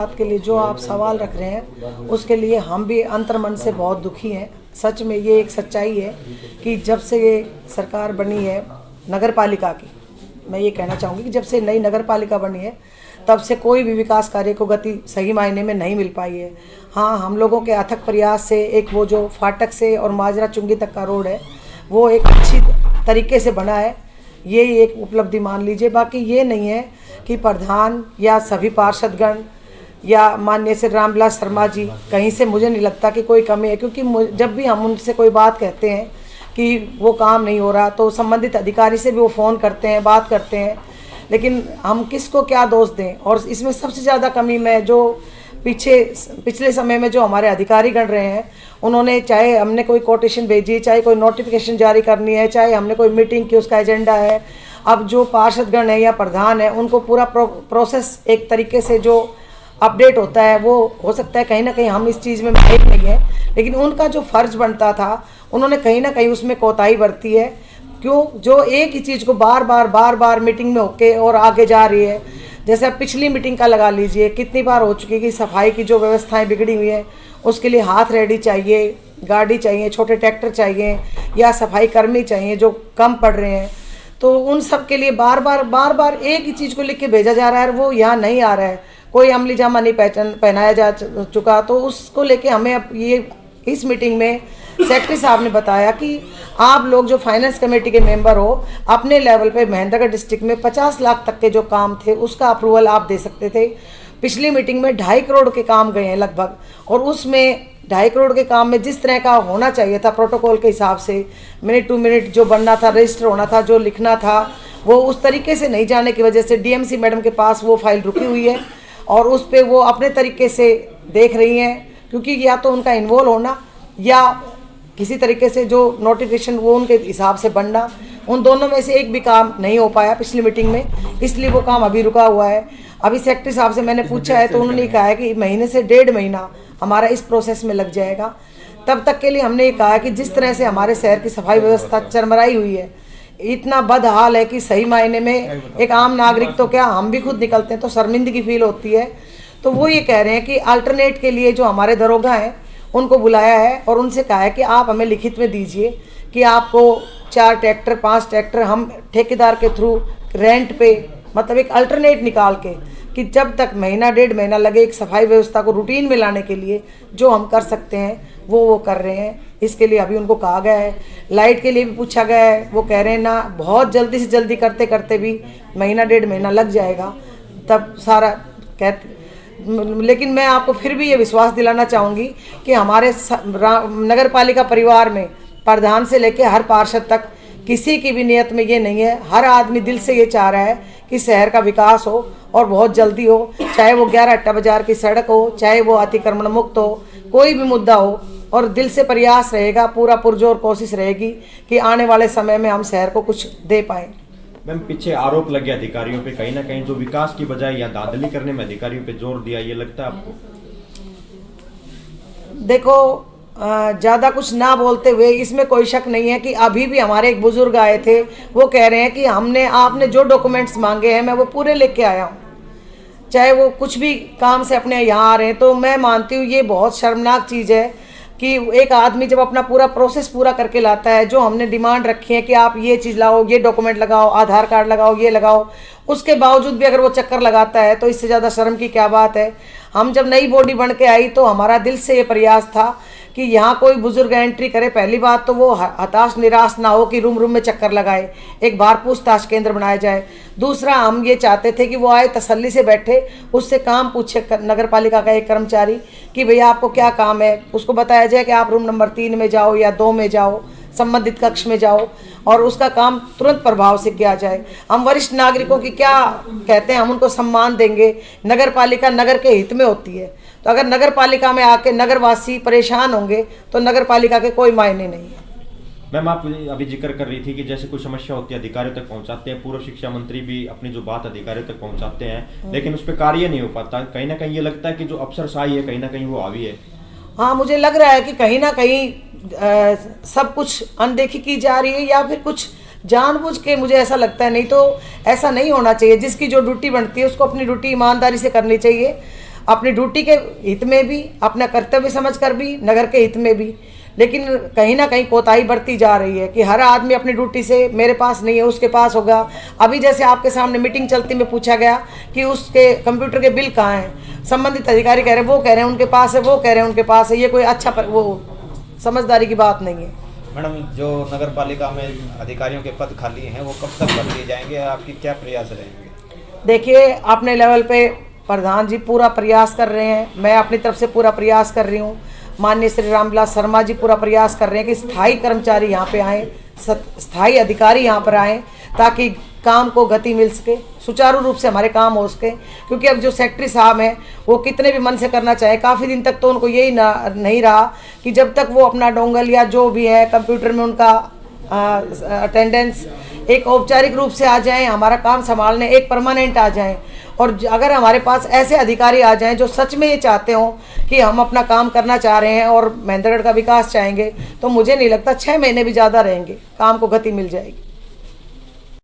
बात के लिए जो आप सवाल रख रहे हैं उसके लिए हम भी अंतर्मन से बहुत दुखी हैं। सच में ये एक सच्चाई है कि जब से ये सरकार बनी है नगर पालिका की, मैं ये कहना चाहूँगी कि जब से नई नगर पालिका बनी है तब से कोई भी विकास कार्य को गति सही मायने में नहीं मिल पाई है। हाँ, हम लोगों के अथक प्रयास से एक वो जो फाटक से और माजरा चुंगी तक का रोड है वो एक अच्छी तरीके से बना है, ये एक उपलब्धि मान लीजिए। बाकी ये नहीं है कि प्रधान या सभी पार्षदगण या माननीय श्री रामविलास शर्मा जी कहीं से मुझे नहीं लगता कि कोई कमी है, क्योंकि जब भी हम उनसे कोई बात कहते हैं कि वो काम नहीं हो रहा तो संबंधित अधिकारी से भी वो फ़ोन करते हैं, बात करते हैं, लेकिन हम किसको क्या दोष दें। और इसमें सबसे ज़्यादा कमी में जो पिछले समय में जो हमारे अधिकारी गण रहे हैं, उन्होंने चाहे हमने कोई कोटेशन भेजी, चाहे कोई नोटिफिकेशन जारी करनी है, चाहे हमने कोई मीटिंग की उसका एजेंडा है, अब जो पार्षदगण है या प्रधान है उनको पूरा प्रोसेस एक तरीके से जो अपडेट होता है वो हो सकता है कहीं ना कहीं हम इस चीज़ में एक नहीं है, लेकिन उनका जो फ़र्ज बनता था उन्होंने कहीं ना कहीं उसमें कोताही बरती है। क्यों, जो एक ही चीज़ को बार बार मीटिंग में होके और आगे जा रही है। जैसे अब पिछली मीटिंग का लगा लीजिए, कितनी बार हो चुकी है कि सफाई की जो व्यवस्थाएं बिगड़ी हुई है उसके लिए हाथ रेडी चाहिए, गाड़ी चाहिए, छोटे ट्रैक्टर चाहिए या सफाई कर्मी चाहिए जो कम पड़ रहे हैं, तो उन सब के लिए बार बार एक ही चीज़ को लिख के भेजा जा रहा है, वो यहाँ नहीं आ रहा है, कोई अमली जामा नहीं पहनाया जा चुका। तो उसको लेके हमें अब ये इस मीटिंग में सेक्रेटरी साहब ने बताया कि आप लोग जो फाइनेंस कमेटी के मेंबर हो अपने लेवल पे महेंद्रगढ़ डिस्ट्रिक्ट में 50 लाख तक के जो काम थे उसका अप्रूवल आप दे सकते थे। पिछली मीटिंग में 2.5 करोड़ के काम गए हैं लगभग, और उसमें 2.5 करोड़ के काम में जिस तरह का होना चाहिए था प्रोटोकॉल के हिसाब से, मिनट टू मिनट जो बनना था, रजिस्टर होना था, जो लिखना था, वो उस तरीके से नहीं जाने की वजह से डीएमसी मैडम के पास वो फाइल रुकी हुई है और उस पर वो अपने तरीके से देख रही हैं, क्योंकि या तो उनका इन्वॉल्व होना या किसी तरीके से जो नोटिफिकेशन वो उनके हिसाब से बनना, उन दोनों में से एक भी काम नहीं हो पाया पिछली मीटिंग में, इसलिए वो काम अभी रुका हुआ है। अभी सेक्रेटरी साहब से मैंने पूछा है तो उन्होंने कहा है कि महीने से 1.5 महीना हमारा इस प्रोसेस में लग जाएगा। तब तक के लिए हमने ये कहा कि जिस तरह से हमारे शहर की सफाई व्यवस्था चरमराई हुई है, इतना बदहाल है कि सही मायने में एक आम नागरिक तो क्या, हम भी खुद निकलते हैं तो शर्मिंदगी फील होती है। तो वो ये कह रहे हैं कि अल्टरनेट के लिए जो हमारे दरोगा हैं उनको बुलाया है और उनसे कहा है कि आप हमें लिखित में दीजिए कि आपको 4 ट्रैक्टर 5 ट्रैक्टर हम ठेकेदार के थ्रू रेंट पे, मतलब एक अल्टरनेट निकाल के, कि जब तक महीना 1.5 महीना लगे एक सफाई व्यवस्था को रूटीन में लाने के लिए जो हम कर सकते हैं वो कर रहे हैं। इसके लिए अभी उनको कहा गया है। लाइट के लिए भी पूछा गया है, वो कह रहे हैं ना बहुत जल्दी से जल्दी करते करते भी महीना 1.5 महीना लग जाएगा तब सारा लेकिन मैं आपको फिर भी ये विश्वास दिलाना चाहूँगी कि हमारे नगर पालिका परिवार में प्रधान से लेकर हर पार्षद तक किसी की भी नियत में ये नहीं है। हर आदमी दिल से ये चाह रहा है कि शहर का विकास हो और बहुत जल्दी हो, चाहे वो 11 अट्टा बाजार की सड़क हो, चाहे वो अतिक्रमण मुक्त हो, कोई भी मुद्दा हो, और दिल से प्रयास रहेगा, पूरा पुरजोर कोशिश रहेगी कि आने वाले समय में हम शहर को कुछ दे पाएँ। मैम, पीछे आरोप लगे अधिकारियों पे कहीं ना कहीं जो विकास की बजाय या दादली करने में अधिकारियों पे जोर दिया, ये लगता है आपको? देखो, ज़्यादा कुछ ना बोलते हुए इसमें कोई शक नहीं है कि अभी भी हमारे एक बुजुर्ग आए थे, वो कह रहे हैं कि आपने जो डॉक्यूमेंट्स मांगे हैं मैं वो पूरे लेके आया हूँ, चाहे वो कुछ भी काम से अपने यहाँ आ रहे हैं। तो मैं मानती हूँ ये बहुत शर्मनाक चीज़ है कि एक आदमी जब अपना पूरा प्रोसेस पूरा करके लाता है, जो हमने डिमांड रखी है कि आप ये चीज़ लाओ, ये डॉक्यूमेंट लगाओ, आधार कार्ड लगाओ, ये लगाओ, उसके बावजूद भी अगर वो चक्कर लगाता है तो इससे ज़्यादा शर्म की क्या बात है। हम जब नई बॉडी बन के आई तो हमारा दिल से ये प्रयास था कि यहाँ कोई बुजुर्ग एंट्री करे, पहली बात तो वो हताश निराश ना हो कि रूम में चक्कर लगाए, एक बार पूछताछ केंद्र बनाया जाए। दूसरा, हम ये चाहते थे कि वो आए तसल्ली से बैठे, उससे काम पूछे नगर पालिका का एक कर्मचारी कि भैया आपको क्या काम है, उसको बताया जाए कि आप रूम नंबर 3 में जाओ या 2 में जाओ, संबंधित कक्ष में जाओ, और उसका काम तुरंत प्रभाव से किया जाए। हम वरिष्ठ नागरिकों की क्या कहते हैं, हम उनको सम्मान देंगे। नगर पालिका नगर के हित में होती है, तो अगर नगर पालिका में आके नगरवासी परेशान होंगे तो नगर पालिका के कोई मायने नहीं है। मैम, आप अभी जिक्र कर रही थी कि जैसे कोई समस्या होती है अधिकारियों तक पहुंचाते हैं, पूर्व शिक्षा मंत्री भी अपनी जो बात अधिकारियों तक पहुंचाते हैं, लेकिन उस पर कार्य नहीं हो पाता। कहीं ना कहीं ये लगता है कि जो अफसरशाही है कहीं ना कहीं वो हावी है। हाँ, मुझे लग रहा है कि कहीं ना कहीं सब कुछ अनदेखी की जा रही है या फिर कुछ जानबूझ के, मुझे ऐसा लगता है। नहीं तो ऐसा नहीं होना चाहिए। जिसकी जो ड्यूटी बनती है उसको अपनी ड्यूटी ईमानदारी से करनी चाहिए। अपनी ड्यूटी के हित में भी, अपना कर्तव्य समझकर भी, नगर के हित में भी। लेकिन कहीं ना कहीं कोताही बढ़ती जा रही है कि हर आदमी अपनी ड्यूटी से, मेरे पास नहीं है उसके पास होगा। अभी जैसे आपके सामने मीटिंग चलती में पूछा गया कि उसके कंप्यूटर के बिल कहाँ हैं, संबंधित अधिकारी कह रहे हैं वो कह रहे हैं उनके पास है, वो कह रहे हैं उनके पास है। ये कोई अच्छा वो समझदारी की बात नहीं है। मैडम, जो नगर पालिका में अधिकारियों के पद खाली हैं वो कब तक भर दिए जाएंगे, आपकी क्या प्रयास रहेंगे? देखिए, अपने लेवल पे प्रधान जी पूरा प्रयास कर रहे हैं, मैं अपनी तरफ से पूरा प्रयास कर रही हूँ, माननीय श्री रामविलास शर्मा जी पूरा प्रयास कर रहे हैं कि स्थायी कर्मचारी यहाँ पे आएँ, स्थायी अधिकारी यहाँ पर आएँ, ताकि काम को गति मिल सके, सुचारू रूप से हमारे काम हो सके। क्योंकि अब जो सेक्रेटरी साहब हैं वो कितने भी मन से करना चाहे, काफ़ी दिन तक तो उनको यही नहीं रहा कि जब तक वो अपना डोंगल या जो भी है कंप्यूटर में उनका अटेंडेंस एक औपचारिक रूप से आ जाएं, हमारा काम संभालने एक परमानेंट आ जाएं। और अगर हमारे पास ऐसे अधिकारी आ जाएं जो सच में ये चाहते हों कि हम अपना काम करना चाह रहे हैं और महेंद्रगढ़ का विकास चाहेंगे, तो मुझे नहीं लगता 6 महीने भी ज़्यादा रहेंगे, काम को गति मिल जाएगी।